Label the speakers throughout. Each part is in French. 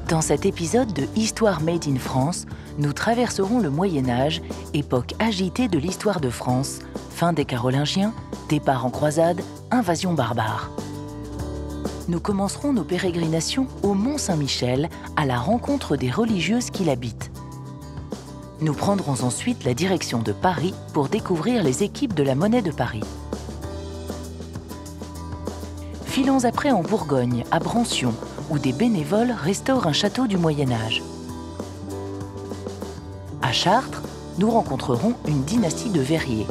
Speaker 1: Dans cet épisode de Histoire Made in France, nous traverserons le Moyen-Âge, époque agitée de l'histoire de France, fin des Carolingiens, départ en croisade, invasion barbare. Nous commencerons nos pérégrinations au Mont-Saint-Michel, à la rencontre des religieuses qui l'habitent. Nous prendrons ensuite la direction de Paris pour découvrir les équipes de la Monnaie de Paris. Filons après en Bourgogne, à Brancion, où des bénévoles restaurent un château du Moyen-Âge. À Chartres, nous rencontrerons une dynastie de verriers.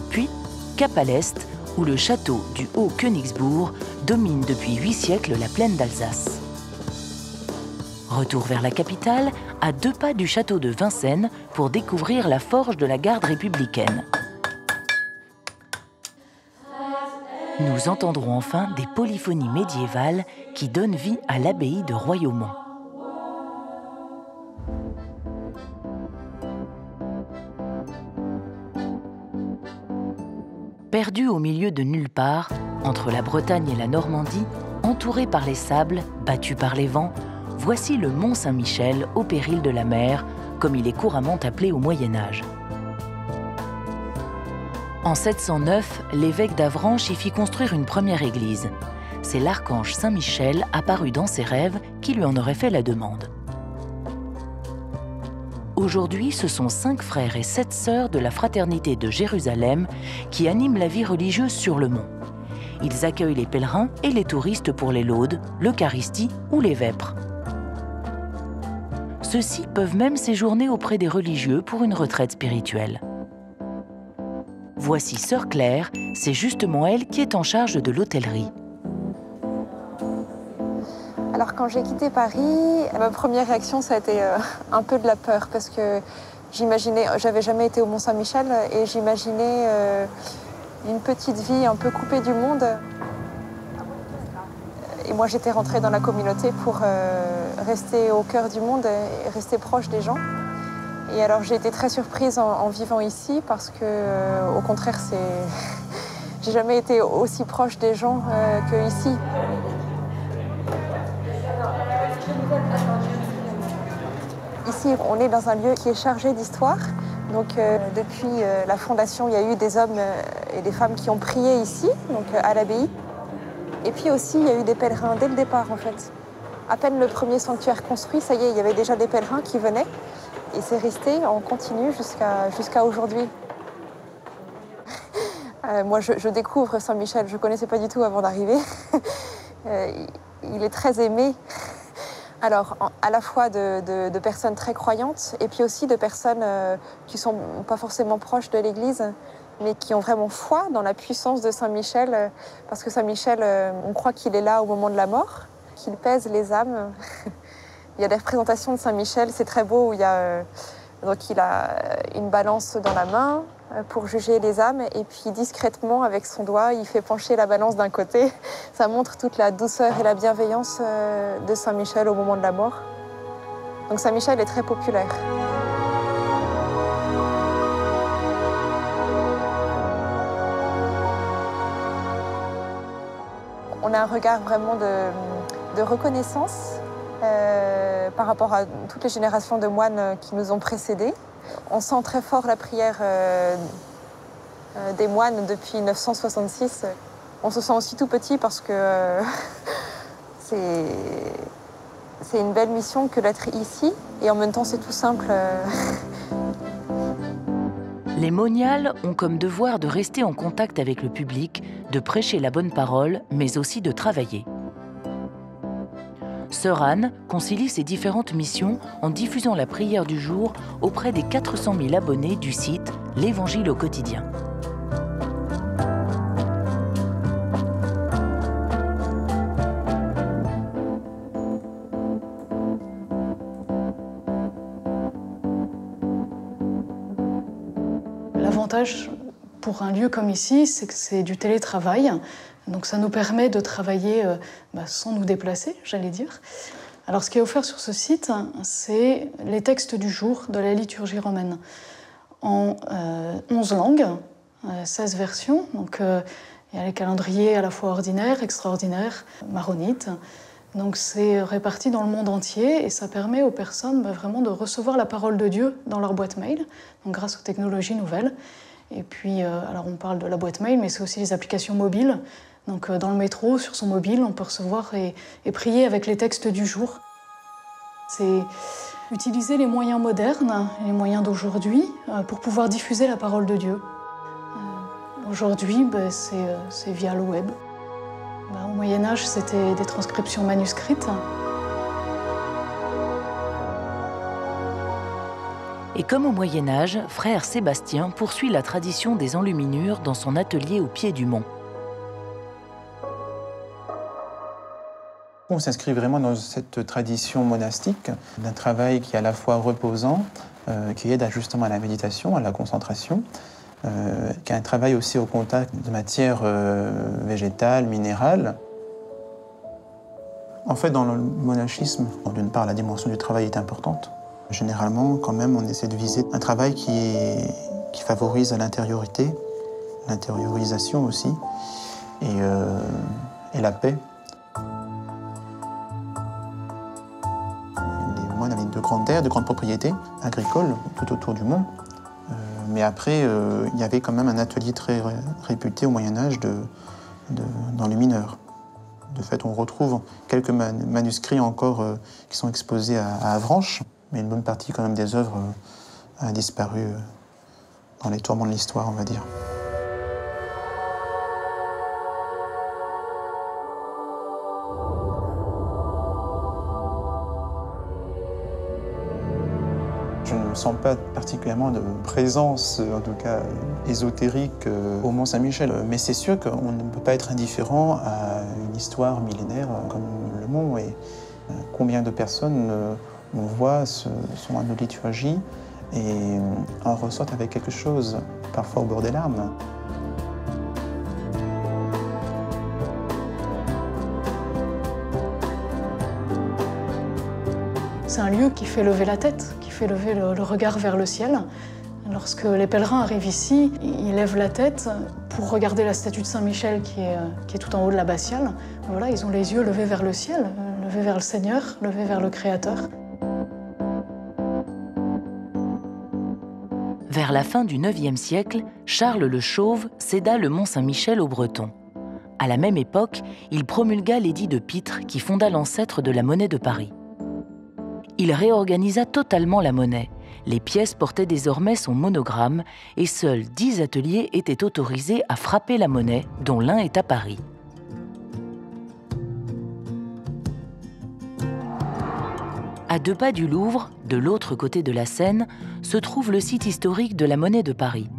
Speaker 1: Puis, cap à l'est, où le château du Haut-Königsbourg domine depuis 8 siècles la plaine d'Alsace. Retour vers la capitale, à 2 pas du château de Vincennes, pour découvrir la forge de la garde républicaine. Nous entendrons enfin des polyphonies médiévales qui donnent vie à l'abbaye de Royaumont. Perdu au milieu de nulle part, entre la Bretagne et la Normandie, entouré par les sables, battu par les vents, voici le Mont Saint-Michel au péril de la mer, comme il est couramment appelé au Moyen-Âge. En 709, l'évêque d'Avranches y fit construire une première église. C'est l'archange Saint-Michel, apparu dans ses rêves, qui lui en aurait fait la demande. Aujourd'hui, ce sont 5 frères et 7 sœurs de la fraternité de Jérusalem qui animent la vie religieuse sur le mont. Ils accueillent les pèlerins et les touristes pour les laudes, l'Eucharistie ou les vêpres. Ceux-ci peuvent même séjourner auprès des religieux pour une retraite spirituelle. Voici Sœur Claire, c'est justement elle qui est en charge de l'hôtellerie.
Speaker 2: Alors quand j'ai quitté Paris, ma première réaction ça a été un peu de la peur parce que j'avais jamais été au Mont-Saint-Michel et j'imaginais une petite vie un peu coupée du monde. Et moi j'étais rentrée dans la communauté pour rester au cœur du monde et rester proche des gens. Et alors j'ai été très surprise en vivant ici parce que, au contraire, j'ai jamais été aussi proche des gens qu'ici. Ici, on est dans un lieu qui est chargé d'histoire. Donc depuis la fondation, il y a eu des hommes et des femmes qui ont prié ici, donc à l'abbaye. Et puis aussi, il y a eu des pèlerins dès le départ en fait. À peine le premier sanctuaire construit, ça y est, il y avait déjà des pèlerins qui venaient. Et c'est resté en continu jusqu'à aujourd'hui. Moi, je découvre Saint-Michel, je ne connaissais pas du tout avant d'arriver. Il est très aimé. Alors, à la fois de personnes très croyantes et puis aussi de personnes qui ne sont pas forcément proches de l'Église, mais qui ont vraiment foi dans la puissance de Saint-Michel. Parce que Saint-Michel, on croit qu'il est là au moment de la mort, qu'il pèse les âmes. Il y a des représentations de Saint-Michel, c'est très beau, où il a une balance dans la main pour juger les âmes, et puis discrètement, avec son doigt, il fait pencher la balance d'un côté. Ça montre toute la douceur et la bienveillance de Saint-Michel au moment de la mort. Donc Saint-Michel est très populaire. On a un regard vraiment de reconnaissance par rapport à toutes les générations de moines qui nous ont précédés. On sent très fort la prière des moines depuis 1966. On se sent aussi tout petit parce que c'est une belle mission que d'être ici et en même temps c'est tout simple.
Speaker 1: Les moniales ont comme devoir de rester en contact avec le public, de prêcher la bonne parole, mais aussi de travailler. Sœur Anne concilie ses différentes missions en diffusant la prière du jour auprès des 400 000 abonnés du site L'Évangile au quotidien.
Speaker 3: L'avantage pour un lieu comme ici, c'est que c'est du télétravail. Donc ça nous permet de travailler sans nous déplacer, j'allais dire. Alors ce qui est offert sur ce site, c'est les textes du jour de la liturgie romaine en 11 langues, 16 versions. Donc il y a les calendriers à la fois ordinaires, extraordinaires, maronites, Donc c'est réparti dans le monde entier et ça permet aux personnes vraiment de recevoir la parole de Dieu dans leur boîte mail, donc grâce aux technologies nouvelles. Et puis, alors on parle de la boîte mail, mais c'est aussi les applications mobiles. Donc dans le métro, sur son mobile, on peut recevoir et prier avec les textes du jour. C'est utiliser les moyens modernes, les moyens d'aujourd'hui, pour pouvoir diffuser la parole de Dieu. Aujourd'hui, c'est via le web. Au Moyen-Âge, c'était des transcriptions manuscrites.
Speaker 1: Et comme au Moyen-Âge, frère Sébastien poursuit la tradition des enluminures dans son atelier au pied du mont.
Speaker 4: On s'inscrit vraiment dans cette tradition monastique, d'un travail qui est à la fois reposant, qui aide justement à la méditation, à la concentration, qui a un travail aussi au contact de matières végétales, minérales. En fait, dans le monachisme, d'une part, la dimension du travail est importante. Généralement, quand même, on essaie de viser un travail qui favorise l'intériorité, l'intériorisation aussi, et la paix. Les moines avaient de grandes terres, de grandes propriétés agricoles tout autour du mont. Mais après, il y avait quand même un atelier très réputé au Moyen-Âge d'enlumineurs. De fait, on retrouve quelques manuscrits encore qui sont exposés à Avranches, mais une bonne partie quand même des œuvres a disparu dans les tourments de l'histoire, on va dire. Je ne sens pas particulièrement de présence, en tout cas ésotérique, au Mont-Saint-Michel. Mais c'est sûr qu'on ne peut pas être indifférent à une histoire millénaire comme le Mont. Et combien de personnes on voit son anneau de liturgie et en ressortent avec quelque chose, parfois au bord des larmes.
Speaker 3: C'est un lieu qui fait lever la tête, qui fait lever le regard vers le ciel. Lorsque les pèlerins arrivent ici, ils lèvent la tête pour regarder la statue de Saint-Michel qui est tout en haut de l'abbatiale. Voilà, ils ont les yeux levés vers le ciel, levés vers le Seigneur, levés vers le Créateur.
Speaker 1: Vers la fin du IXe siècle, Charles le Chauve céda le Mont-Saint-Michel aux Bretons. À la même époque, il promulgua l'édit de Pitre qui fonda l'ancêtre de la monnaie de Paris. Il réorganisa totalement la monnaie. Les pièces portaient désormais son monogramme et seuls 10 ateliers étaient autorisés à frapper la monnaie, dont l'un est à Paris. À 2 pas du Louvre, de l'autre côté de la Seine, se trouve le site historique de la monnaie de Paris.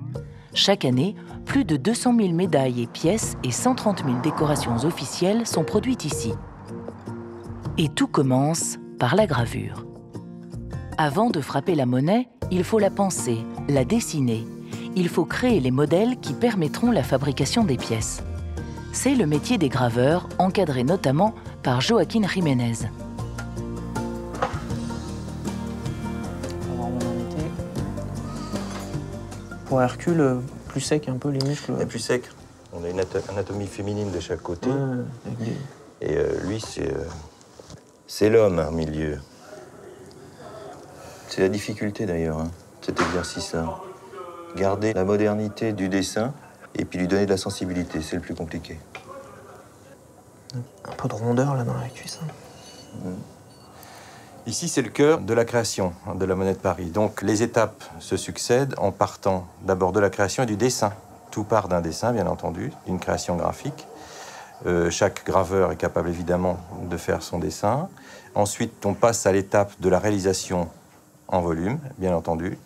Speaker 1: Chaque année, plus de 200 000 médailles et pièces et 130 000 décorations officielles sont produites ici. Et tout commence par la gravure. Avant de frapper la monnaie, il faut la penser, la dessiner. Il faut créer les modèles qui permettront la fabrication des pièces. C'est le métier des graveurs, encadré notamment par Joaquín Jiménez.
Speaker 5: Pour Hercule, plus sec un peu les muscles.
Speaker 6: Il est plus sec. On a une anatomie féminine de chaque côté. Et lui, c'est l'homme au milieu. C'est la difficulté d'ailleurs, hein, cet exercice-là. Garder la modernité du dessin et puis lui donner de la sensibilité, c'est le plus compliqué.
Speaker 5: Un peu de rondeur là dans la cuisse.
Speaker 6: Ici, c'est le cœur de la création de la monnaie de Paris. Donc les étapes se succèdent en partant d'abord de la création et du dessin. Tout part d'un dessin, bien entendu, d'une création graphique. Chaque graveur est capable évidemment de faire son dessin. Ensuite, on passe à l'étape de la réalisation en volume, bien entendu.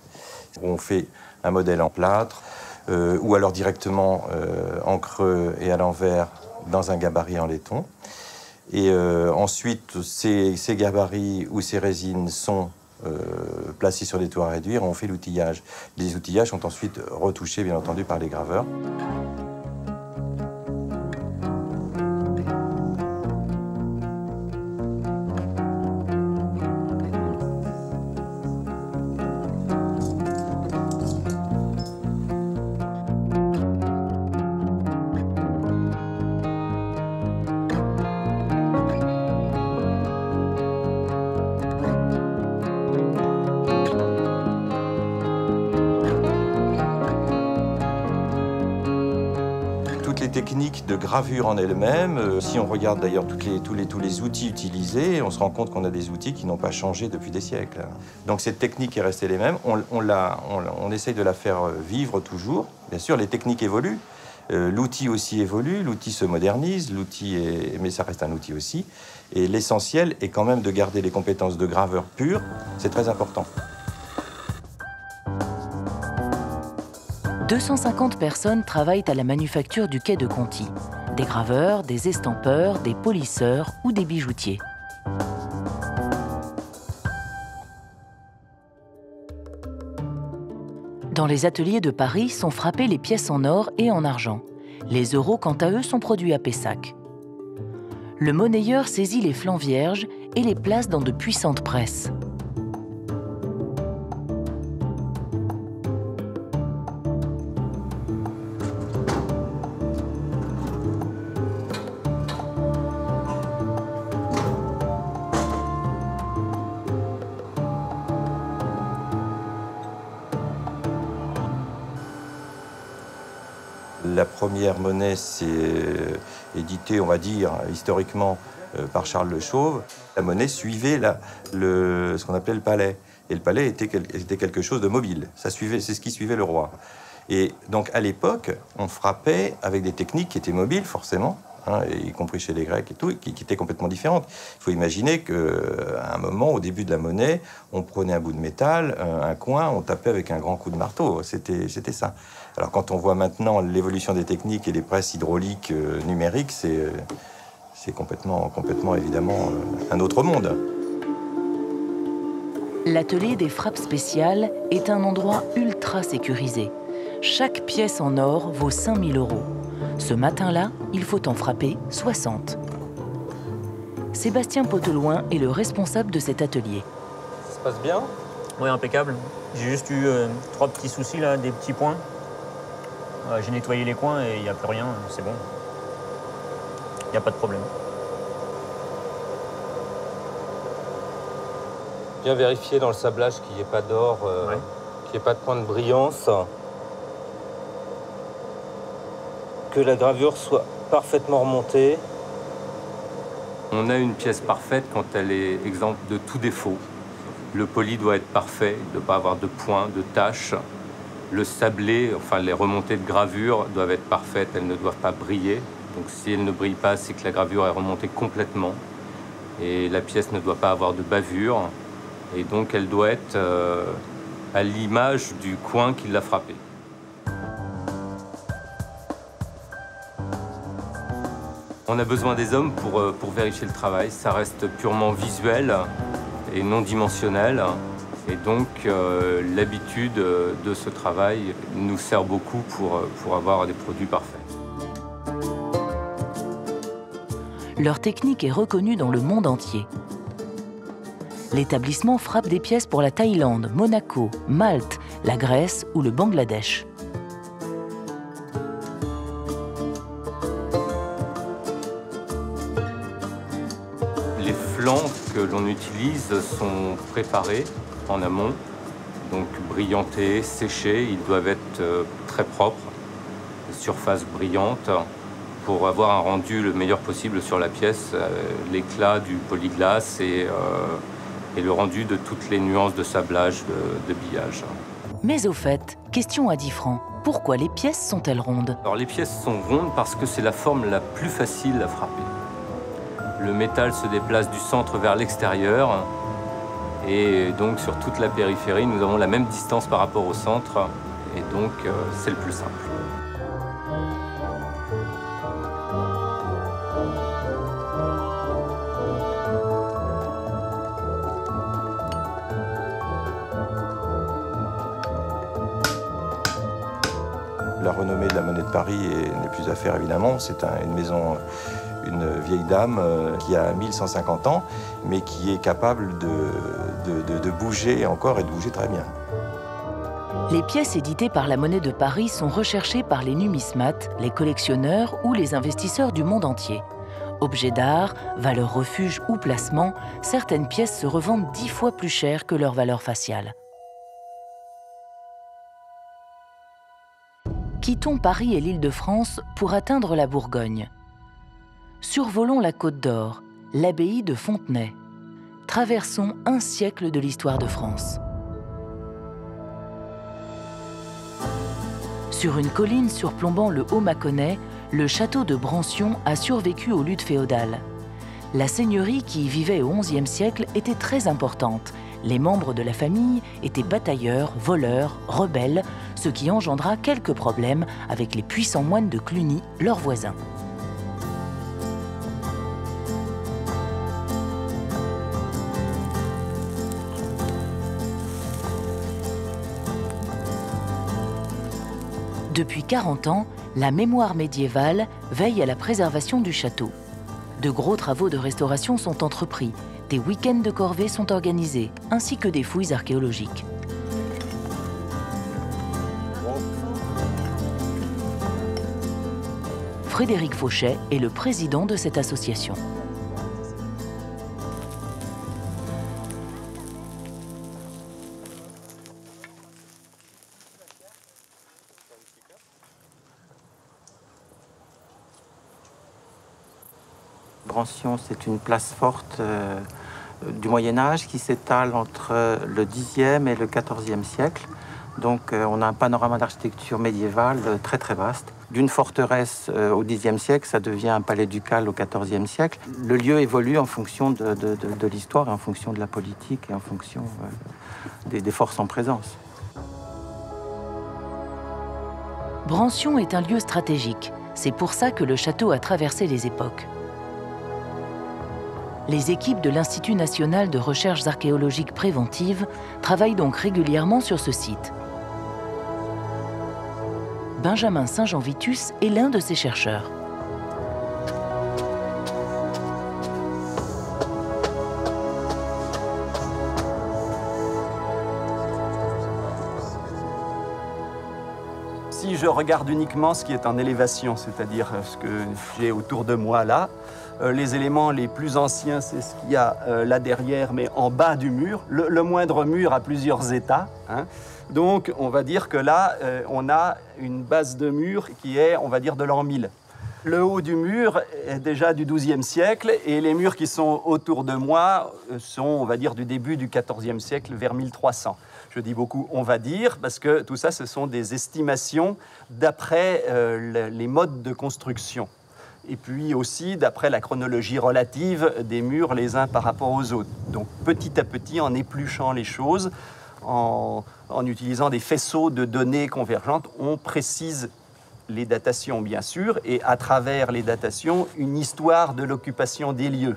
Speaker 6: On fait un modèle en plâtre ou alors directement en creux et à l'envers dans un gabarit en laiton. Et ensuite, ces gabarits ou ces résines sont placés sur des toits à réduire. On fait l'outillage. Les outillages sont ensuite retouchés, bien entendu, par les graveurs. technique de gravure en elle-même, si on regarde d'ailleurs tous les outils utilisés, on se rend compte qu'on a des outils qui n'ont pas changé depuis des siècles. Donc cette technique est restée les mêmes. On essaye de la faire vivre toujours. Bien sûr, les techniques évoluent. L'outil aussi évolue, l'outil se modernise, mais ça reste un outil aussi. Et l'essentiel est quand même de garder les compétences de graveur pur, c'est très important.
Speaker 1: 250 personnes travaillent à la manufacture du quai de Conty. Des graveurs, des estampeurs, des polisseurs ou des bijoutiers. Dans les ateliers de Paris sont frappées les pièces en or et en argent. Les euros, quant à eux, sont produits à Pessac. Le monnayeur saisit les flancs vierges et les place dans de puissantes presses.
Speaker 6: La première monnaie s'est éditée, on va dire, historiquement, par Charles Le Chauve. La monnaie suivait ce qu'on appelait le palais. Et le palais était quelque chose de mobile. C'est ce qui suivait le roi. Et donc, à l'époque, on frappait avec des techniques qui étaient mobiles, forcément, hein, y compris chez les Grecs et tout, qui étaient complètement différentes. Il faut imaginer qu'à un moment, au début de la monnaie, on prenait un bout de métal, un coin, on tapait avec un grand coup de marteau. C'était ça. Alors quand on voit maintenant l'évolution des techniques et des presses hydrauliques numériques, c'est complètement évidemment un autre monde.
Speaker 1: L'atelier des frappes spéciales est un endroit ultra sécurisé. Chaque pièce en or vaut 5 000 €. Ce matin-là, il faut en frapper 60. Sébastien Potelouin est le responsable de cet atelier.
Speaker 7: Ça se passe bien?
Speaker 5: Oui, impeccable. J'ai juste eu 3 petits soucis, là, des petits points. J'ai nettoyé les coins et il n'y a plus rien, c'est bon. Il n'y a pas de problème.
Speaker 7: Bien vérifier dans le sablage qu'il n'y ait pas d'or, qu'il n'y ait pas de point de brillance. Que la gravure soit parfaitement remontée. On a une pièce parfaite quand elle est exempte de tout défaut. Le poli doit être parfait, il ne doit pas avoir de points, de taches. Le sablé, enfin les remontées de gravure doivent être parfaites, elles ne doivent pas briller. Donc si elles ne brillent pas, c'est que la gravure est remontée complètement. Et la pièce ne doit pas avoir de bavure. Et donc elle doit être à l'image du coin qui l'a frappée. On a besoin des hommes pour vérifier le travail. Ça reste purement visuel et non dimensionnel. Et donc, l'habitude de ce travail nous sert beaucoup pour avoir des produits parfaits.
Speaker 1: Leur technique est reconnue dans le monde entier. L'établissement frappe des pièces pour la Thaïlande, Monaco, Malte, la Grèce ou le Bangladesh.
Speaker 7: Les flancs que l'on utilise sont préparés en amont, donc brillantés, séchés, ils doivent être très propres, surface brillante, pour avoir un rendu le meilleur possible sur la pièce, l'éclat du polyglace et le rendu de toutes les nuances de sablage, de billage.
Speaker 1: Mais au fait, question à 10 francs, pourquoi les pièces sont-elles rondes?
Speaker 7: Alors les pièces sont rondes parce que c'est la forme la plus facile à frapper. Le métal se déplace du centre vers l'extérieur, et donc sur toute la périphérie, nous avons la même distance par rapport au centre, et donc c'est le plus simple.
Speaker 6: La renommée de la monnaie de Paris n'est plus à faire, évidemment. C'est une maison, une vieille dame qui a 1150 ans, mais qui est capable de bouger encore et de bouger très bien.
Speaker 1: Les pièces éditées par la Monnaie de Paris sont recherchées par les numismates, les collectionneurs ou les investisseurs du monde entier. Objets d'art, valeur refuge ou placement, certaines pièces se revendent 10 fois plus cher que leur valeur faciale. quittons Paris et l'Île-de-France pour atteindre la Bourgogne. Survolons la Côte d'Or, l'abbaye de Fontenay. Traversons un siècle de l'histoire de France. Sur une colline surplombant le Haut-Mâconnais, le château de Brancion a survécu aux luttes féodales. La seigneurie qui y vivait au XIe siècle était très importante. Les membres de la famille étaient batailleurs, voleurs, rebelles, ce qui engendra quelques problèmes avec les puissants moines de Cluny, leurs voisins. Depuis 40 ans, la mémoire médiévale veille à la préservation du château. De gros travaux de restauration sont entrepris, des week-ends de corvée sont organisés, ainsi que des fouilles archéologiques. Frédéric Fauchet est le président de cette association.
Speaker 8: Brancion, c'est une place forte du Moyen-Âge qui s'étale entre le Xe et le XIVe siècle. Donc on a un panorama d'architecture médiévale très très vaste. D'une forteresse au Xe siècle, ça devient un palais ducal au XIVe siècle. Le lieu évolue en fonction de l'histoire, en fonction de la politique et en fonction des forces en présence.
Speaker 1: Brancion est un lieu stratégique. C'est pour ça que le château a traversé les époques. Les équipes de l'Institut national de recherches archéologiques préventives travaillent donc régulièrement sur ce site. Benjamin Saint-Jean-Vitus est l'un de ces chercheurs.
Speaker 9: Si je regarde uniquement ce qui est en élévation, c'est-à-dire ce que j'ai autour de moi là, les éléments les plus anciens, c'est ce qu'il y a là derrière, mais en bas du mur. Le moindre mur a plusieurs états, hein. Donc, on va dire que là, on a une base de mur qui est, on va dire, de l'an 1000. Le haut du mur est déjà du XIIe siècle et les murs qui sont autour de moi sont, on va dire, du début du XIVe siècle, vers 1300. Je dis beaucoup « on va dire » parce que tout ça, ce sont des estimations d'après les modes de construction. Et puis aussi d'après la chronologie relative des murs les uns par rapport aux autres. Donc petit à petit, en épluchant les choses, en utilisant des faisceaux de données convergentes, on précise les datations, bien sûr, et à travers les datations, une histoire de l'occupation des lieux.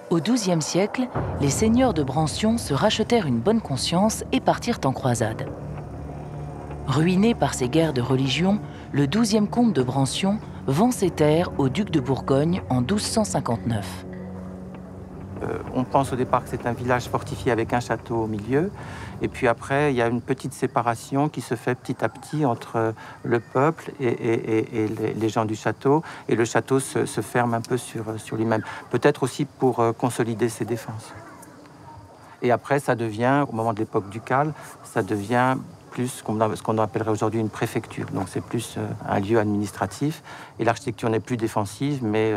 Speaker 1: Au XIIe siècle, les seigneurs de Brancion se rachetèrent une bonne conscience et partirent en croisade. Ruiné par ces guerres de religion, le 12e comte de Brancion vend ses terres au duc de Bourgogne en 1259.
Speaker 8: On pense au départ que c'est un village fortifié avec un château au milieu. Et puis après, il y a une petite séparation qui se fait petit à petit entre le peuple et les gens du château. Et le château se ferme un peu sur lui-même. Peut-être aussi pour consolider ses défenses. Et après, ça devient, au moment de l'époque ducale, ça devient plus ce qu'on appellerait aujourd'hui une préfecture. Donc c'est plus un lieu administratif. Et l'architecture n'est plus défensive, mais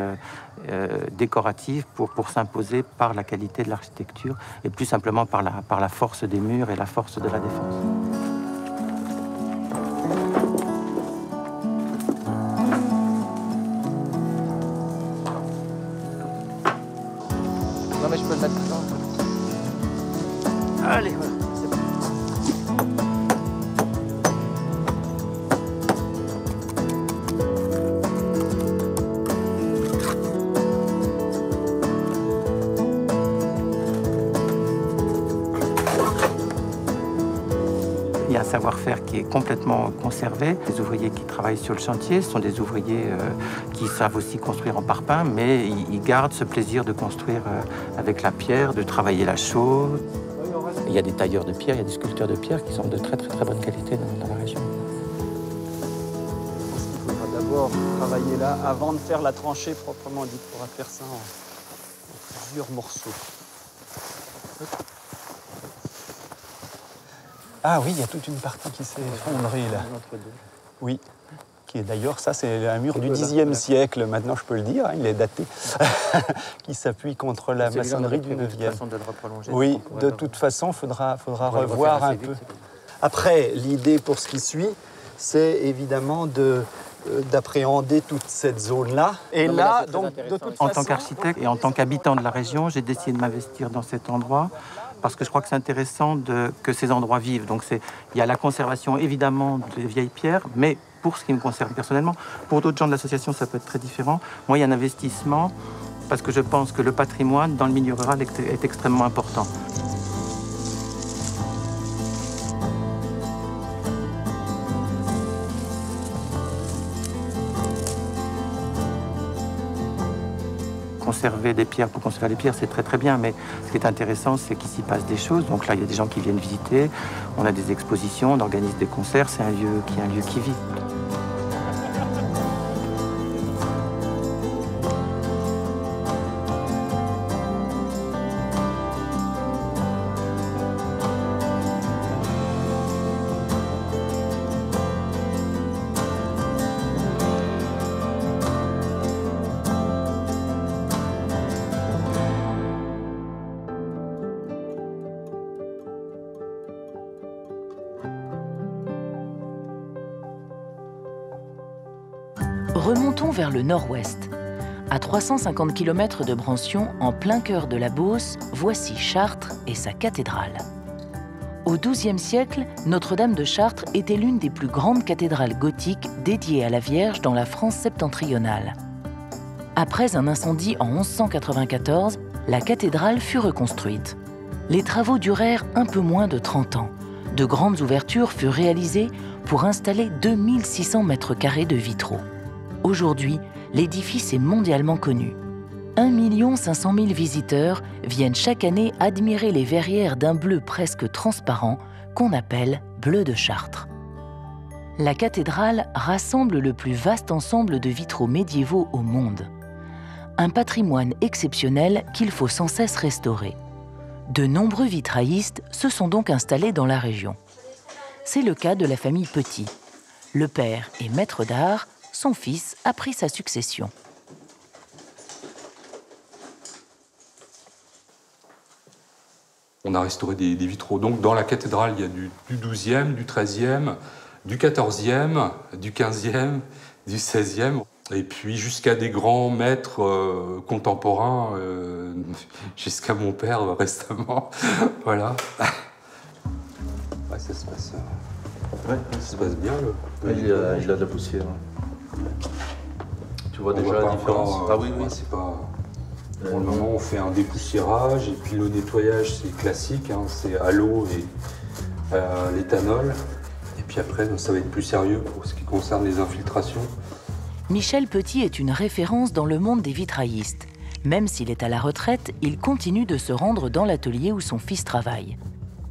Speaker 8: décorative pour s'imposer par la qualité de l'architecture et plus simplement par la force des murs et la force de la défense.
Speaker 10: Non mais je peux le mettre dedans. Allez, voilà.
Speaker 8: Il y a un savoir-faire qui est complètement conservé. Les ouvriers qui travaillent sur le chantier sont des ouvriers qui savent aussi construire en parpaing, mais ils gardent ce plaisir de construire avec la pierre, de travailler la chaux. Il y a des tailleurs de pierre, il y a des sculpteurs de pierre qui sont de très bonne qualité dans la région.
Speaker 9: Il faudra d'abord travailler là avant de faire la tranchée proprement dite. On pourra faire ça en plusieurs morceaux. Ah oui, il y a toute une partie qui s'est effondrée là. Oui, qui est d'ailleurs, ça c'est un mur du Xe siècle, maintenant je peux le dire, hein, il est daté, qui s'appuie contre la maçonnerie du 9e. Oui, de toute façon, il faudra revoir un peu. Après, l'idée pour ce qui suit, c'est évidemment d'appréhender toute cette zone-là. Et là, donc, de toute façon... En tant qu'architecte et en tant qu'habitant de la région, j'ai décidé de m'investir dans cet endroit parce que je crois que c'est intéressant que ces endroits vivent. Donc, il y a la conservation, évidemment, des vieilles pierres, mais pour ce qui me concerne personnellement, pour d'autres gens de l'association, ça peut être très différent. Moi, il y a un investissement parce que je pense que le patrimoine dans le milieu rural est extrêmement important. Conserver des pierres pour conserver les pierres, c'est très très bien, mais ce qui est intéressant, c'est qu'il s'y passe des choses. Donc là, il y a des gens qui viennent visiter, on a des expositions, on organise des concerts, c'est un lieu qui vit.
Speaker 1: Remontons vers le nord-ouest. À 350 km de Brancion, en plein cœur de la Beauce, voici Chartres et sa cathédrale. Au XIIe siècle, Notre-Dame de Chartres était l'une des plus grandes cathédrales gothiques dédiées à la Vierge dans la France septentrionale. Après un incendie en 1194, la cathédrale fut reconstruite. Les travaux durèrent un peu moins de 30 ans. De grandes ouvertures furent réalisées pour installer 2600 mètres carrés de vitraux. Aujourd'hui, l'édifice est mondialement connu. 1 500 000 visiteurs viennent chaque année admirer les verrières d'un bleu presque transparent qu'on appelle bleu de Chartres. La cathédrale rassemble le plus vaste ensemble de vitraux médiévaux au monde. Un patrimoine exceptionnel qu'il faut sans cesse restaurer. De nombreux vitraillistes se sont donc installés dans la région. C'est le cas de la famille Petit. Le père est maître d'art, son fils a pris sa succession.
Speaker 10: On a restauré des vitraux. Donc dans la cathédrale, il y a du 12e, du 13e, du 14e, du 15e, du 16e, et puis jusqu'à des grands maîtres contemporains, jusqu'à mon père récemment. Voilà. Ouais, ça se passe, ça se passe bien.
Speaker 11: Il a de la poussière. Tu vois déjà la différence.
Speaker 10: Ah oui, oui. C'est pas... Pour le moment, on fait un dépoussiérage et puis le nettoyage, c'est classique, hein, c'est à l'eau et à l'éthanol. Et puis après, ça va être plus sérieux pour ce qui concerne les infiltrations.
Speaker 1: Michel Petit est une référence dans le monde des vitraillistes. Même s'il est à la retraite, il continue de se rendre dans l'atelier où son fils travaille.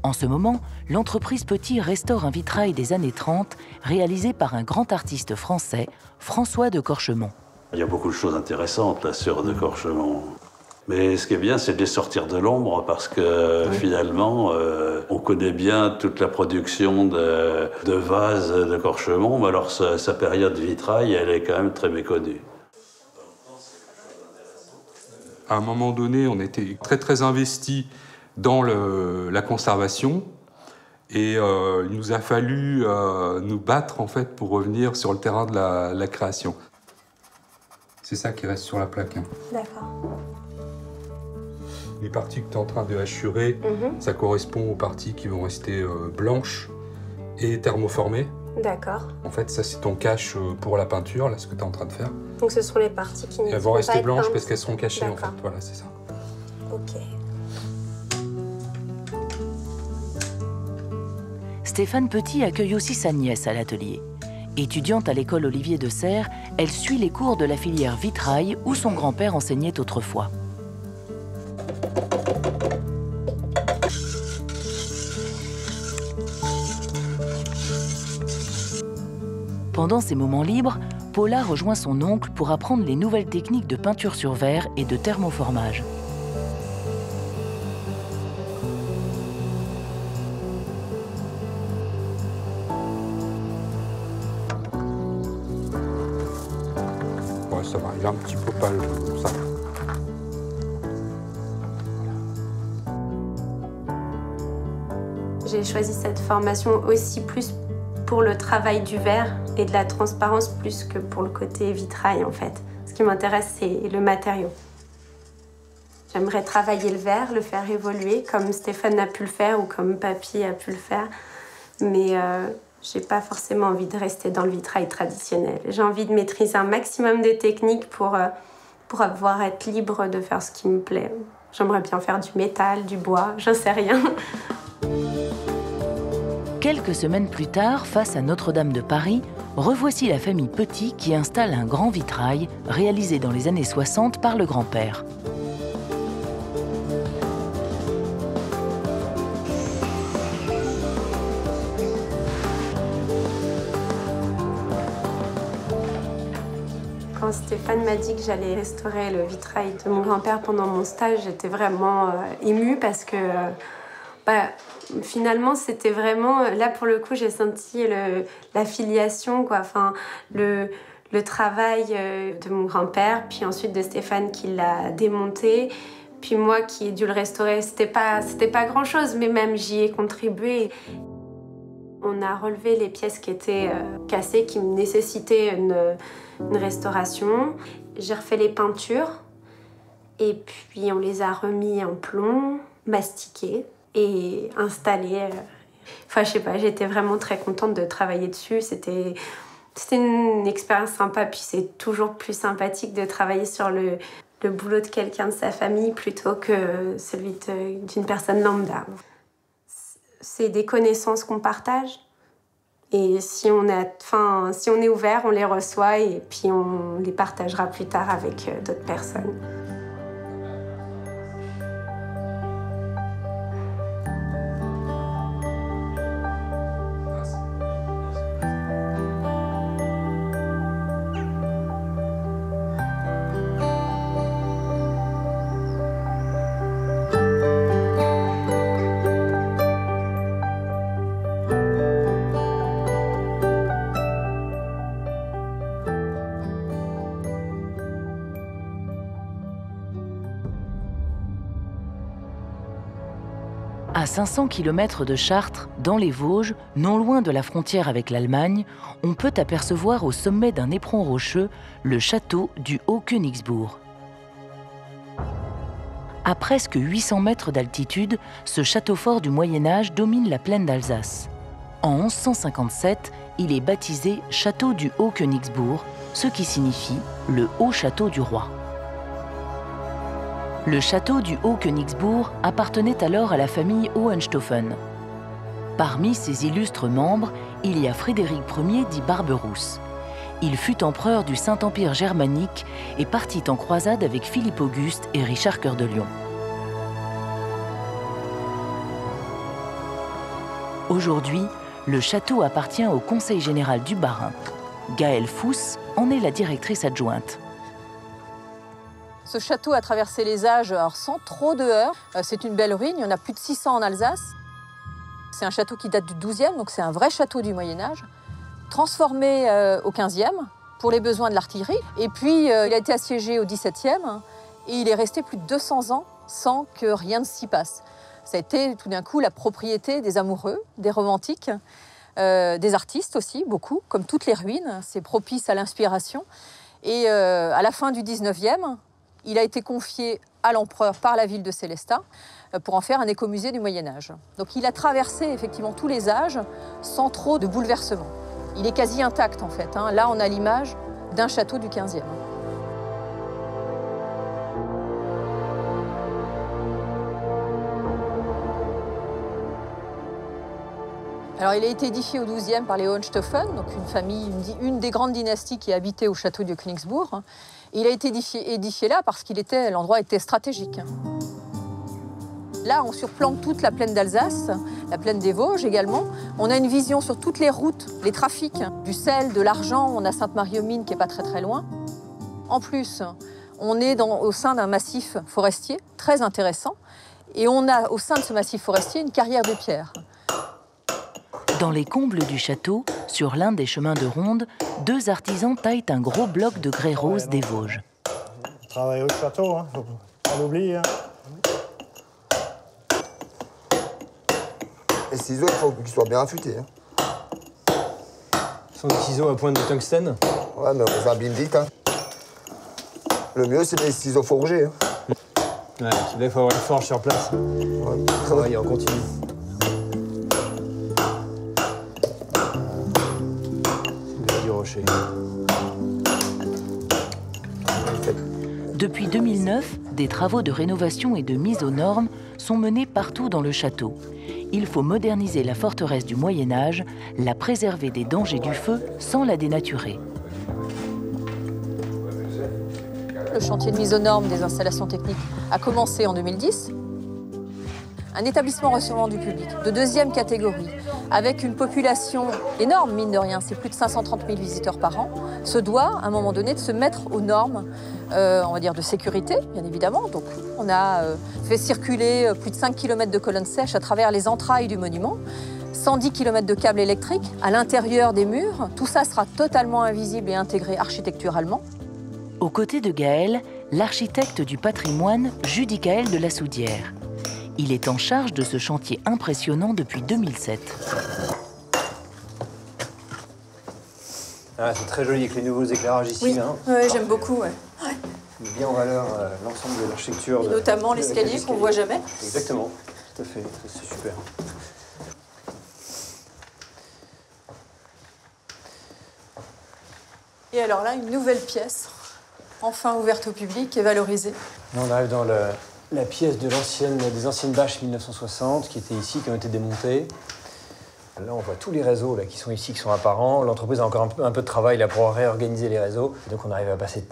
Speaker 1: En ce moment, l'entreprise Petit restaure un vitrail des années 30 réalisé par un grand artiste français, François de Corchemont.
Speaker 11: Il y a beaucoup de choses intéressantes là sur de Corchemont. Mais ce qui est bien, c'est de les sortir de l'ombre parce que finalement, on connaît bien toute la production de vases de Corchemont, mais alors sa période vitrail, elle est quand même très méconnue.
Speaker 10: À un moment donné, on était très très investis dans la conservation et il nous a fallu nous battre en fait pour revenir sur le terrain de la création. C'est ça qui reste sur la plaque. Hein.
Speaker 12: D'accord.
Speaker 10: Les parties que tu es en train de hachurer, ça correspond aux parties qui vont rester blanches et thermoformées.
Speaker 12: D'accord.
Speaker 10: En fait, ça c'est ton cache pour la peinture, là, ce que tu es en train de faire.
Speaker 12: Donc ce sont les parties qui ne
Speaker 10: elles vont rester blanches parce qu'elles seront cachées en fait. Voilà, c'est ça.
Speaker 12: Ok.
Speaker 1: Stéphane Petit accueille aussi sa nièce à l'atelier. Étudiante à l'école Olivier de Serres, elle suit les cours de la filière vitrail où son grand-père enseignait autrefois. Pendant ses moments libres, Paula rejoint son oncle pour apprendre les nouvelles techniques de peinture sur verre et de thermoformage.
Speaker 10: Il est un petit peu pâle comme ça.
Speaker 12: J'ai choisi cette formation aussi plus pour le travail du verre et de la transparence plus que pour le côté vitrail en fait. Ce qui m'intéresse, c'est le matériau. J'aimerais travailler le verre, le faire évoluer comme Stéphane a pu le faire ou comme Papy a pu le faire. Mais j'ai pas forcément envie de rester dans le vitrail traditionnel. J'ai envie de maîtriser un maximum de techniques pour pouvoir être libre de faire ce qui me plaît. J'aimerais bien faire du métal, du bois, j'en sais rien.
Speaker 1: Quelques semaines plus tard, face à Notre-Dame de Paris, revoici la famille Petit qui installe un grand vitrail réalisé dans les années 60 par le grand-père.
Speaker 12: Quand Stéphane m'a dit que j'allais restaurer le vitrail de mon grand-père pendant mon stage, j'étais vraiment émue parce que finalement, c'était vraiment... Là, pour le coup, j'ai senti la filiation, quoi. Enfin, le travail de mon grand-père, puis ensuite de Stéphane qui l'a démonté, puis moi qui ai dû le restaurer. C'était pas grand-chose, mais même j'y ai contribué. On a relevé les pièces qui étaient cassées, qui nécessitaient une restauration. J'ai refait les peintures, et puis on les a remis en plomb, mastiqués et installés. Enfin, je sais pas, j'étais vraiment très contente de travailler dessus. C'était une expérience sympa, puis c'est toujours plus sympathique de travailler sur le boulot de quelqu'un de sa famille plutôt que celui d'une personne lambda. C'est des connaissances qu'on partage. Et si on est ouvert, on les reçoit et puis on les partagera plus tard avec d'autres personnes.
Speaker 1: À 500 km de Chartres, dans les Vosges, non loin de la frontière avec l'Allemagne, on peut apercevoir au sommet d'un éperon rocheux le château du Haut-Königsbourg. À presque 800 mètres d'altitude, ce château fort du Moyen-Âge domine la plaine d'Alsace. En 1157, il est baptisé château du Haut-Königsbourg, ce qui signifie le haut château du roi. Le château du Haut-Königsbourg appartenait alors à la famille Hohenstaufen. Parmi ses illustres membres, il y a Frédéric Ier dit Barberousse. Il fut empereur du Saint-Empire germanique et partit en croisade avec Philippe Auguste et Richard Cœur de Lion. Aujourd'hui, le château appartient au Conseil général du Bas-Rhin. Gaëlle Fuss en est la directrice adjointe.
Speaker 13: Ce château a traversé les âges sans trop de heurts. C'est une belle ruine, il y en a plus de 600 en Alsace. C'est un château qui date du XIIe, donc c'est un vrai château du Moyen-Âge, transformé au XVe pour les besoins de l'artillerie. Et puis il a été assiégé au XVIIe et il est resté plus de 200 ans sans que rien ne s'y passe. Ça a été tout d'un coup la propriété des amoureux, des romantiques, des artistes aussi, beaucoup, comme toutes les ruines. C'est propice à l'inspiration. Et à la fin du XIXe, il a été confié à l'empereur par la ville de Sélestat pour en faire un écomusée du Moyen-Âge. Donc il a traversé effectivement tous les âges sans trop de bouleversements. Il est quasi intact en fait. Là, on a l'image d'un château du XVe. Alors, il a été édifié au XIIe par les Hohenstaufen, donc une famille, une des grandes dynasties qui habitait au château de Königsbourg. Il a été édifié là parce l'endroit était stratégique. Là, on surplombe toute la plaine d'Alsace, la plaine des Vosges également. On a une vision sur toutes les routes, les trafics, du sel, de l'argent. On a Sainte-Marie-aux-Mines qui n'est pas très loin. En plus, on est au sein d'un massif forestier très intéressant. Et on a au sein de ce massif forestier une carrière de pierre.
Speaker 1: Dans les combles du château, sur l'un des chemins de ronde, deux artisans taillent un gros bloc de grès rose des Vosges.
Speaker 14: Travailler au château, hein, faut pas l'oublier. Hein.
Speaker 15: Les ciseaux, il faut qu'ils soient bien affûtés. Hein.
Speaker 16: Ce sont des ciseaux à pointe de tungstène?
Speaker 15: Ouais, mais on abîme vite. Hein. Le mieux, c'est les ciseaux forgés. Hein.
Speaker 16: Ouais, là, il faut avoir une forge sur place.
Speaker 15: Ouais.
Speaker 16: Travailler en continu. C'est du rocher.
Speaker 1: Depuis 2009, des travaux de rénovation et de mise aux normes sont menés partout dans le château. Il faut moderniser la forteresse du Moyen-Âge, la préserver des dangers du feu sans la dénaturer.
Speaker 13: Le chantier de mise aux normes des installations techniques a commencé en 2010. Un établissement recevant du public de 2e catégorie, avec une population énorme, mine de rien, c'est plus de 530 000 visiteurs par an, se doit, à un moment donné, de se mettre aux normes, on va dire, de sécurité, bien évidemment. Donc, on a fait circuler plus de 5 km de colonnes sèches à travers les entrailles du monument, 110 km de câbles électriques à l'intérieur des murs. Tout ça sera totalement invisible et intégré architecturalement.
Speaker 1: Aux côtés de Gaël, l'architecte du patrimoine, Judicaël de la Soudière. Il est en charge de ce chantier impressionnant depuis 2007.
Speaker 16: Ah, c'est très joli avec les nouveaux éclairages ici.
Speaker 13: Oui,
Speaker 16: hein.
Speaker 13: ouais, j'aime beaucoup. Ouais.
Speaker 16: Il met bien en valeur l'ensemble de l'architecture.
Speaker 13: Notamment l'escalier qu'on ne voit jamais.
Speaker 16: Exactement, tout à fait, c'est super.
Speaker 13: Et alors là, une nouvelle pièce, enfin ouverte au public et valorisée.
Speaker 16: Là, on arrive dans la pièce des anciennes bâches 1960 qui étaient ici, qui ont été démontées. Là, on voit tous les réseaux là, qui sont ici, qui sont apparents. L'entreprise a encore un peu de travail là, pour réorganiser les réseaux. Et donc, on arrive à passer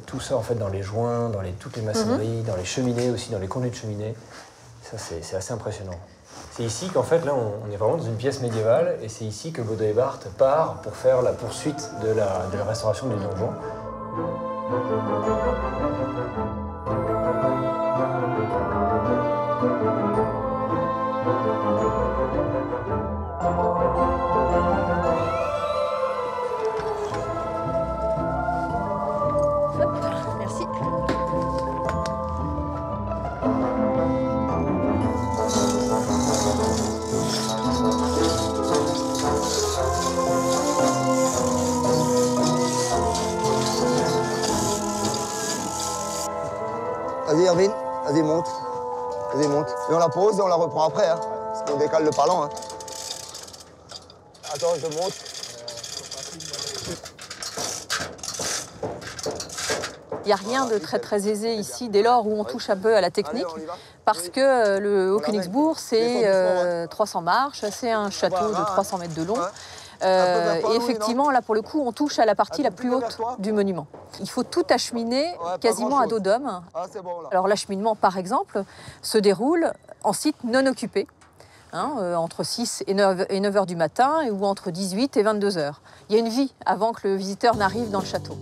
Speaker 16: tout ça en fait, dans les joints, dans toutes les maçonneries, dans les cheminées aussi, dans les conduits de cheminée. Ça, c'est assez impressionnant. C'est ici qu'en fait, là, on est vraiment dans une pièce médiévale. Et c'est ici que Baudot et Barthes part pour faire la poursuite de la restauration du donjon.
Speaker 13: Merci.
Speaker 15: Vas-y, Erwin, vas-y, monte. Vas-y, monte. Et on la pose et on la reprend après, hein, parce qu'on décale le parlant. Hein. Attends, je monte.
Speaker 13: Il n'y a rien de très aisé ici, dès lors où on touche un peu à la technique, parce que le Haut-Königsbourg, c'est 300 marches, c'est un château de 300 mètres de long. Et effectivement, là, pour le coup, on touche à la partie la plus haute du monument. Il faut tout acheminer quasiment à dos d'homme. Alors l'acheminement, par exemple, se déroule en site non occupé, hein, entre 6 et 9 heures du matin, ou entre 18 et 22 heures. Il y a une vie avant que le visiteur n'arrive dans le château.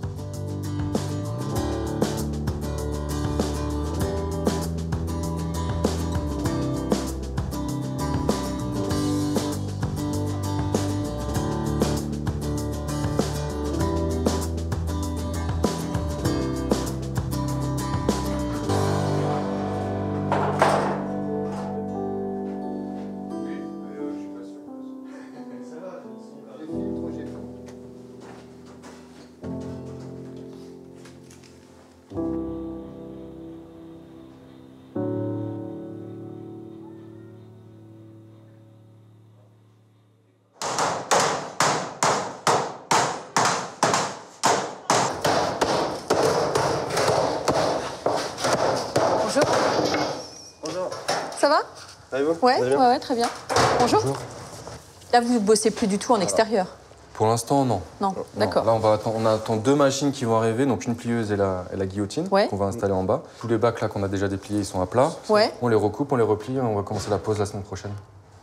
Speaker 13: Ça va? Ouais, très bien. Bonjour. Là, vous ne bossez plus du tout en extérieur?
Speaker 17: Pour l'instant, non.
Speaker 13: Non, d'accord.
Speaker 17: Là, on attend 2 machines qui vont arriver, donc une plieuse et la guillotine, qu'on va installer en bas. Tous les bacs là qu'on a déjà dépliés, ils sont à plat.
Speaker 13: Ouais.
Speaker 17: On les recoupe, on les replie et on va commencer la pose la semaine prochaine.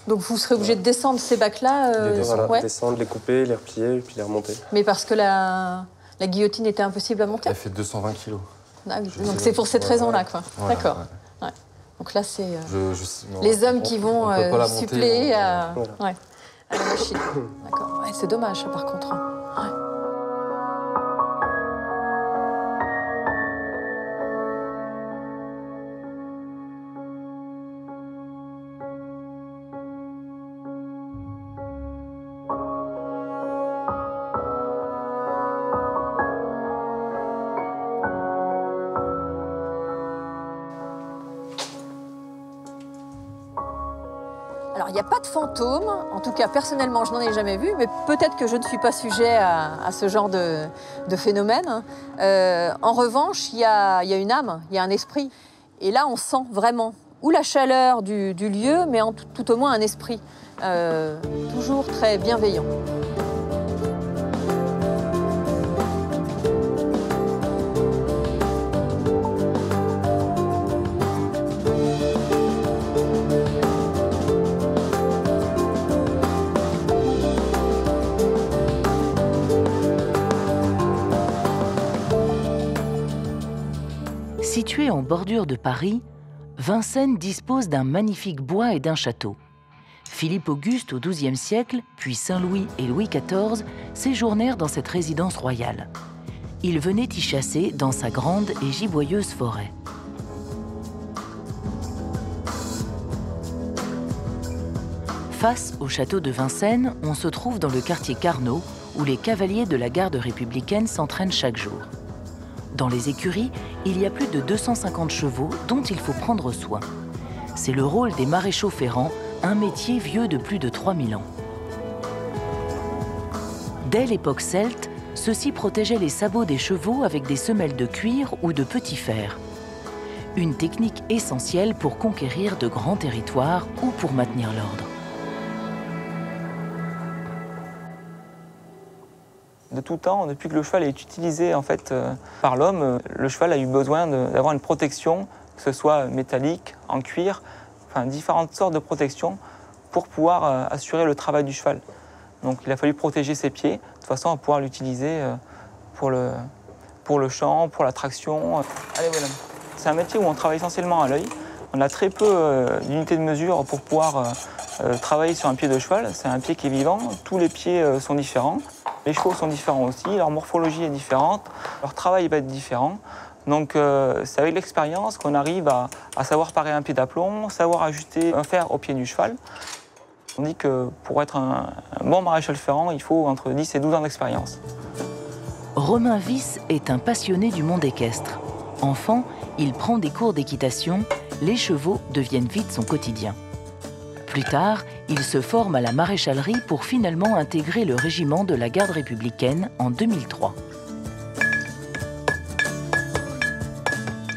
Speaker 13: Donc vous serez obligé de descendre ces bacs-là
Speaker 18: Voilà, descendre, les couper, les replier et puis les remonter.
Speaker 13: Mais parce que la guillotine était impossible à monter?
Speaker 17: Elle fait 220 kilos.
Speaker 13: Ah, donc c'est pour cette raison-là, quoi.
Speaker 17: Voilà,
Speaker 13: d'accord.
Speaker 17: ouais.
Speaker 13: Ouais. Donc là, c'est
Speaker 17: non,
Speaker 13: les hommes qui vont suppléer à la machine. D'accord. Ouais, c'est dommage, ça, par contre. Ouais. Alors, il n'y a pas de fantôme, en tout cas personnellement je n'en ai jamais vu, mais peut-être que je ne suis pas sujet à ce genre de phénomène. En revanche, il y a une âme, il y a un esprit. Et là, on sent vraiment ou la chaleur du lieu, mais tout au moins un esprit, toujours très bienveillant.
Speaker 1: Situé en bordure de Paris, Vincennes dispose d'un magnifique bois et d'un château. Philippe Auguste au XIIe siècle, puis Saint-Louis et Louis XIV séjournèrent dans cette résidence royale. Ils venaient y chasser dans sa grande et giboyeuse forêt. Face au château de Vincennes, on se trouve dans le quartier Carnot, où les cavaliers de la garde républicaine s'entraînent chaque jour. Dans les écuries, il y a plus de 250 chevaux dont il faut prendre soin. C'est le rôle des maréchaux ferrants, un métier vieux de plus de 3000 ans. Dès l'époque celte, ceux-ci protégeaient les sabots des chevaux avec des semelles de cuir ou de petits fers. Une technique essentielle pour conquérir de grands territoires ou pour maintenir l'ordre.
Speaker 19: De tout temps, depuis que le cheval est utilisé en fait, par l'homme, le cheval a eu besoin d'avoir une protection, que ce soit métallique, en cuir, enfin différentes sortes de protections pour pouvoir assurer le travail du cheval. Donc il a fallu protéger ses pieds de façon à pouvoir l'utiliser pour le champ, pour la traction. Allez, voilà. C'est un métier où on travaille essentiellement à l'œil. On a très peu d'unités de mesure pour pouvoir travailler sur un pied de cheval. C'est un pied qui est vivant, tous les pieds sont différents. Les chevaux sont différents aussi, leur morphologie est différente, leur travail va être différent. Donc c'est avec l'expérience qu'on arrive à savoir parer un pied d'aplomb, savoir ajuster un fer au pied du cheval. On dit que pour être un bon maréchal ferrant, il faut entre 10 et 12 ans d'expérience.
Speaker 1: Romain Wyss est un passionné du monde équestre. Enfant, il prend des cours d'équitation, les chevaux deviennent vite son quotidien. Plus tard, il se forme à la maréchalerie pour finalement intégrer le régiment de la garde républicaine en 2003.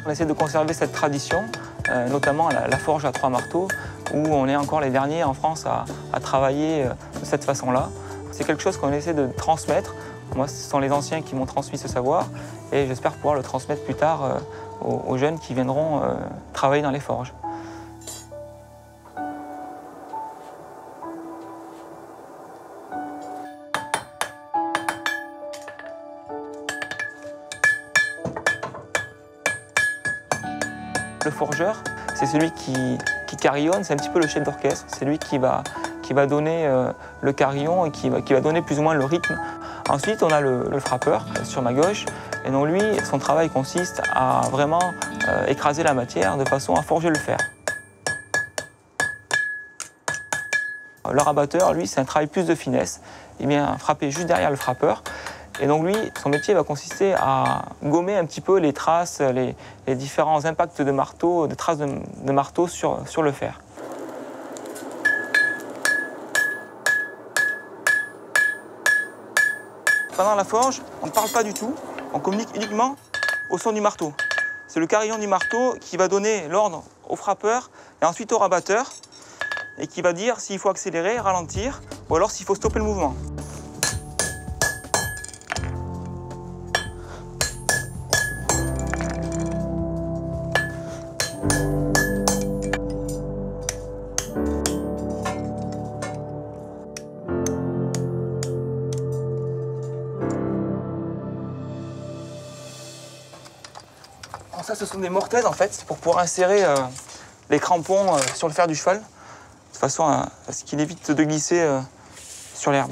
Speaker 19: On essaie de conserver cette tradition, notamment la forge à 3 marteaux, où on est encore les derniers en France à travailler de cette façon-là. C'est quelque chose qu'on essaie de transmettre. Moi, ce sont les anciens qui m'ont transmis ce savoir, et j'espère pouvoir le transmettre plus tard aux jeunes qui viendront travailler dans les forges. Le forgeur, c'est celui qui carillonne, c'est un petit peu le chef d'orchestre, c'est lui qui va donner le carillon et qui va donner plus ou moins le rythme. Ensuite, on a le frappeur sur ma gauche, et donc lui, son travail consiste à vraiment écraser la matière de façon à forger le fer. Le rabatteur, lui, c'est un travail plus de finesse, il vient frapper juste derrière le frappeur. Et donc lui, son métier va consister à gommer un petit peu les traces, les différents impacts de marteau, de traces de marteau sur le fer. Pendant la forge, on ne parle pas du tout, on communique uniquement au son du marteau. C'est le carillon du marteau qui va donner l'ordre au frappeur et ensuite au rabatteur, et qui va dire s'il faut accélérer, ralentir, ou alors s'il faut stopper le mouvement. Ça, ce sont des mortaises en fait, pour pouvoir insérer les crampons sur le fer du cheval, de façon à ce qu'il évite de glisser sur l'herbe.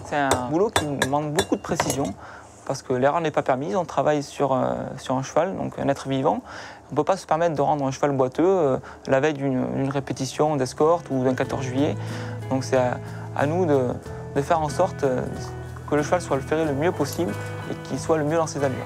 Speaker 19: C'est un boulot qui demande beaucoup de précision, parce que l'erreur n'est pas permise, on travaille sur un cheval, donc un être vivant. On ne peut pas se permettre de rendre un cheval boiteux la veille d'une répétition d'escorte ou d'un 14 juillet. Donc c'est à nous de faire en sorte que le cheval soit ferré le mieux possible et qu'il soit le mieux dans ses allures.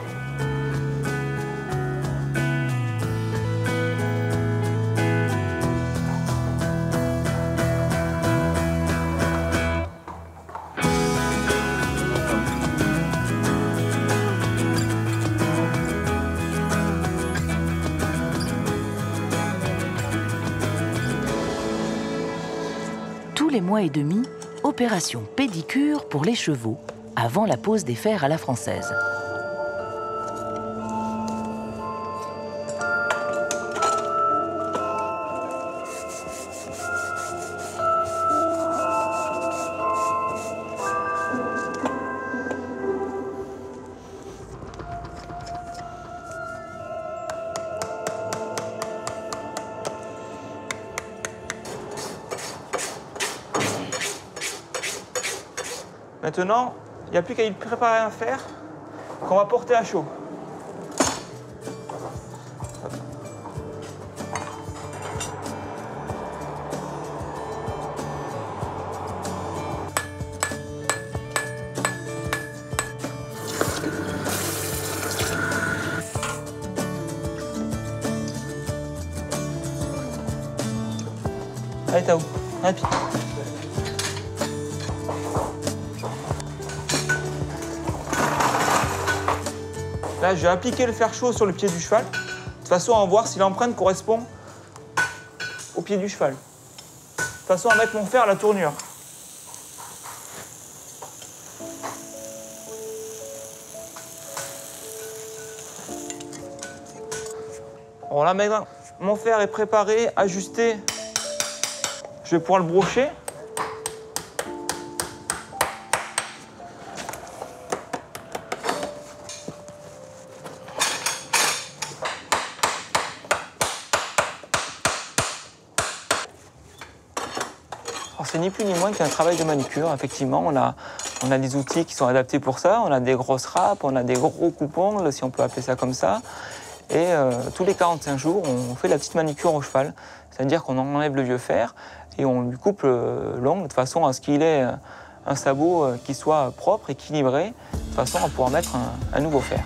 Speaker 1: Tous les mois et demi, opération pédicure pour les chevaux, avant la pose des fers à la française.
Speaker 19: Maintenant, il n'y a plus qu'à y préparer un fer qu'on va porter à chaud. Allez, Tao, rapide. Là, je vais appliquer le fer chaud sur le pied du cheval, de façon à voir si l'empreinte correspond au pied du cheval. De façon à mettre mon fer à la tournure. Bon, là, maintenant, mon fer est préparé, ajusté. Je vais pouvoir le brocher. C'est ni plus ni moins qu'un travail de manucure. Effectivement, on a des outils qui sont adaptés pour ça. On a des grosses râpes, on a des gros coupe-ongles, si on peut appeler ça comme ça. Et tous les 45 jours, on fait la petite manucure au cheval. C'est-à-dire qu'on enlève le vieux fer et on lui coupe l'ongle de façon à ce qu'il ait un sabot qui soit propre, équilibré, de façon à pouvoir mettre un nouveau fer.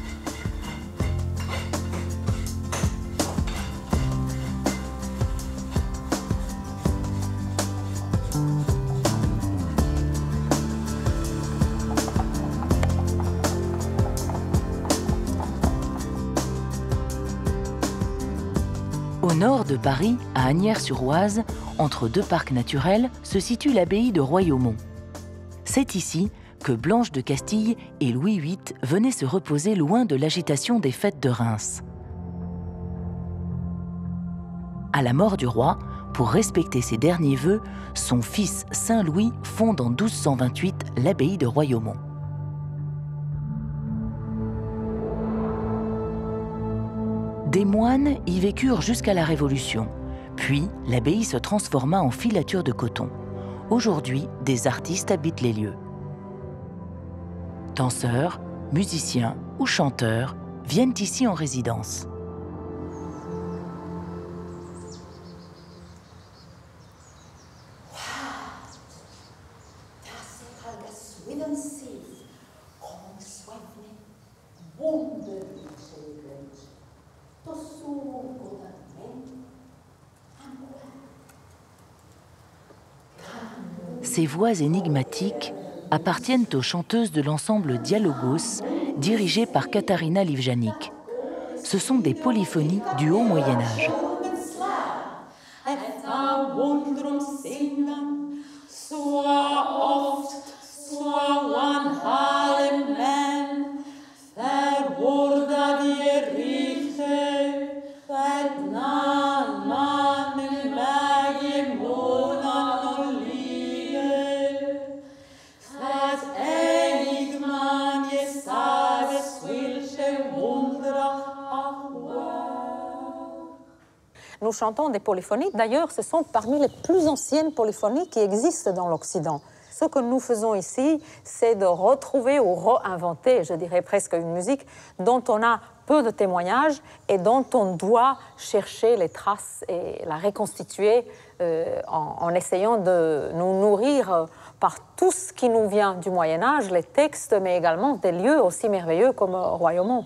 Speaker 1: Au nord de Paris, à Asnières-sur-Oise, entre deux parcs naturels, se situe l'abbaye de Royaumont. C'est ici que Blanche de Castille et Louis VIII venaient se reposer loin de l'agitation des fêtes de Reims. À la mort du roi, pour respecter ses derniers vœux, son fils Saint-Louis fonde en 1228 l'abbaye de Royaumont. Des moines y vécurent jusqu'à la Révolution, puis l'abbaye se transforma en filature de coton. Aujourd'hui, des artistes habitent les lieux. Danseurs, musiciens ou chanteurs viennent ici en résidence. Ces voix énigmatiques appartiennent aux chanteuses de l'ensemble Dialogos, dirigé par Katharina Livjanik. Ce sont des polyphonies du Haut Moyen-Âge.
Speaker 20: Nous chantons des polyphonies. D'ailleurs, ce sont parmi les plus anciennes polyphonies qui existent dans l'Occident. Ce que nous faisons ici, c'est de retrouver ou réinventer, je dirais presque une musique dont on a peu de témoignages et dont on doit chercher les traces et la reconstituer en essayant de nous nourrir par tout ce qui nous vient du Moyen-Âge, les textes, mais également des lieux aussi merveilleux comme Royaumont.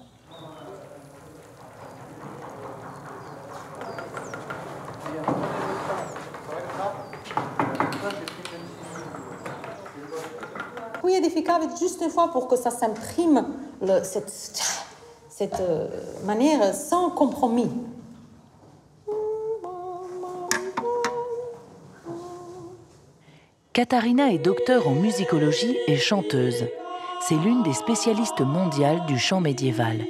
Speaker 20: Oui, édificable juste une fois pour que ça s'imprime, cette manière sans compromis.
Speaker 1: Katharina est docteure en musicologie et chanteuse. C'est l'une des spécialistes mondiales du chant médiéval.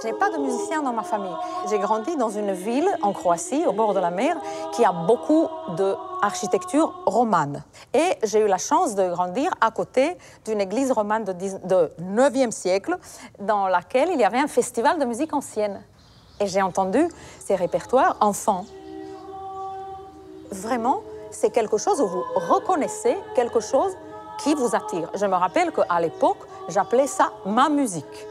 Speaker 20: Je n'ai pas de musicien dans ma famille. J'ai grandi dans une ville en Croatie, au bord de la mer, qui a beaucoup d'architecture romane. Et j'ai eu la chance de grandir à côté d'une église romane de 9e siècle, dans laquelle il y avait un festival de musique ancienne. Et j'ai entendu ces répertoires enfants. Vraiment, c'est quelque chose où vous reconnaissez quelque chose qui vous attire. Je me rappelle qu'à l'époque, j'appelais ça ma musique.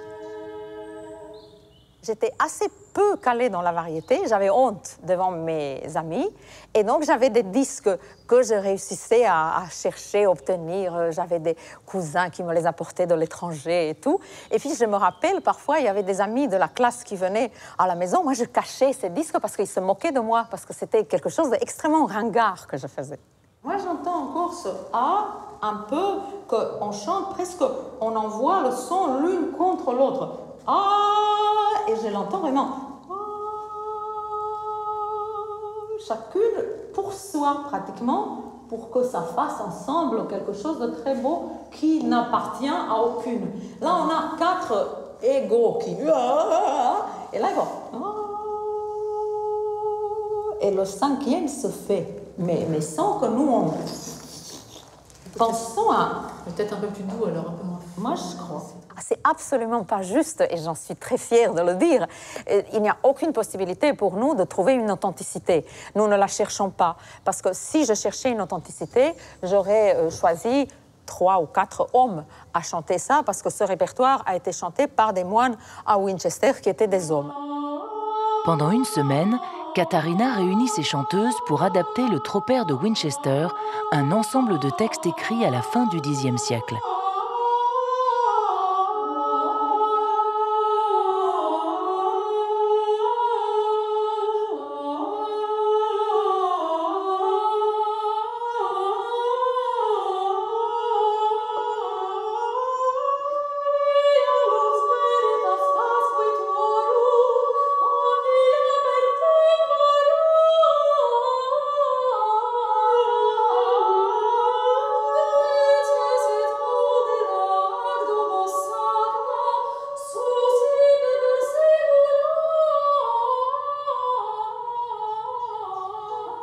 Speaker 20: J'étais assez peu calée dans la variété, j'avais honte devant mes amis, et donc j'avais des disques que je réussissais à chercher, obtenir. J'avais des cousins qui me les apportaient de l'étranger et tout. Et puis je me rappelle, parfois, il y avait des amis de la classe qui venaient à la maison. Moi, je cachais ces disques parce qu'ils se moquaient de moi, parce que c'était quelque chose d'extrêmement ringard que je faisais. Moi, j'entends encore ce « A » un peu, qu'on chante presque, on envoie le son l'une contre l'autre. « A » et je l'entends vraiment. Chacune pour soi, pratiquement, pour que ça fasse ensemble quelque chose de très beau qui n'appartient à aucune. Là, on a 4 égaux qui... Et là, ils vont... Et le 5e se fait, mais sans que nous, on... Pensons à...
Speaker 3: Peut-être un peu plus doux, alors un peu moins fort.
Speaker 20: Moi, je crois. C'est absolument pas juste, et j'en suis très fière de le dire. Il n'y a aucune possibilité pour nous de trouver une authenticité. Nous ne la cherchons pas. Parce que si je cherchais une authenticité, j'aurais choisi 3 ou 4 hommes à chanter ça, parce que ce répertoire a été chanté par des moines à Winchester qui étaient des hommes.
Speaker 1: Pendant une semaine, Katharina réunit ses chanteuses pour adapter le Tropaire de Winchester, un ensemble de textes écrits à la fin du Xe siècle.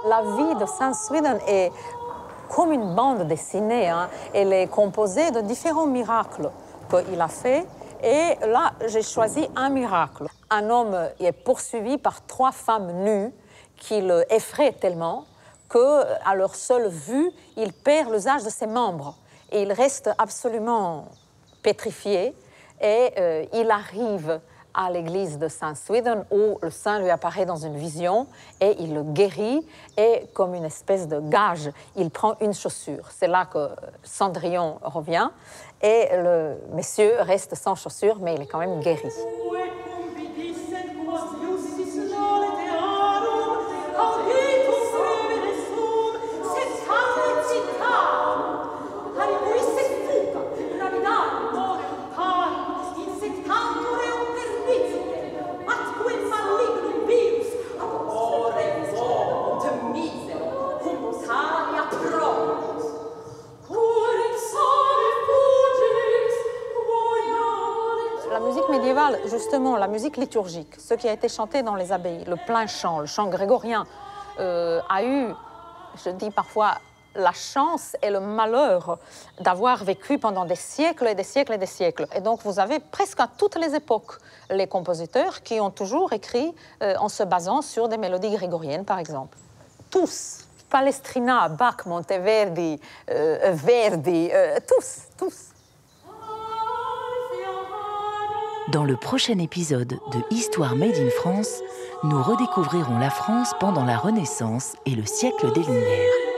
Speaker 20: La vie de Saint Swithin est comme une bande dessinée. Elle est composée de différents miracles qu'il a fait. Et là, j'ai choisi un miracle. Un homme est poursuivi par 3 femmes nues qui le effraient tellement qu'à leur seule vue, il perd l'usage de ses membres. Et il reste absolument pétrifié. Et il arrive à l'église de Saint Swithin où le saint lui apparaît dans une vision et il le guérit et comme une espèce de gage, il prend une chaussure. C'est là que Cendrillon revient et le monsieur reste sans chaussure mais il est quand même guéri. Justement, la musique liturgique, ce qui a été chanté dans les abbayes, le plein chant, le chant grégorien, a eu, je dis parfois, la chance et le malheur d'avoir vécu pendant des siècles et des siècles et des siècles. Et donc, vous avez presque à toutes les époques les compositeurs qui ont toujours écrit en se basant sur des mélodies grégoriennes, par exemple. Tous. Palestrina, Bach, Monteverdi, Verdi, tous.
Speaker 1: Dans le prochain épisode de Histoire Made in France, nous redécouvrirons la France pendant la Renaissance et le siècle des Lumières.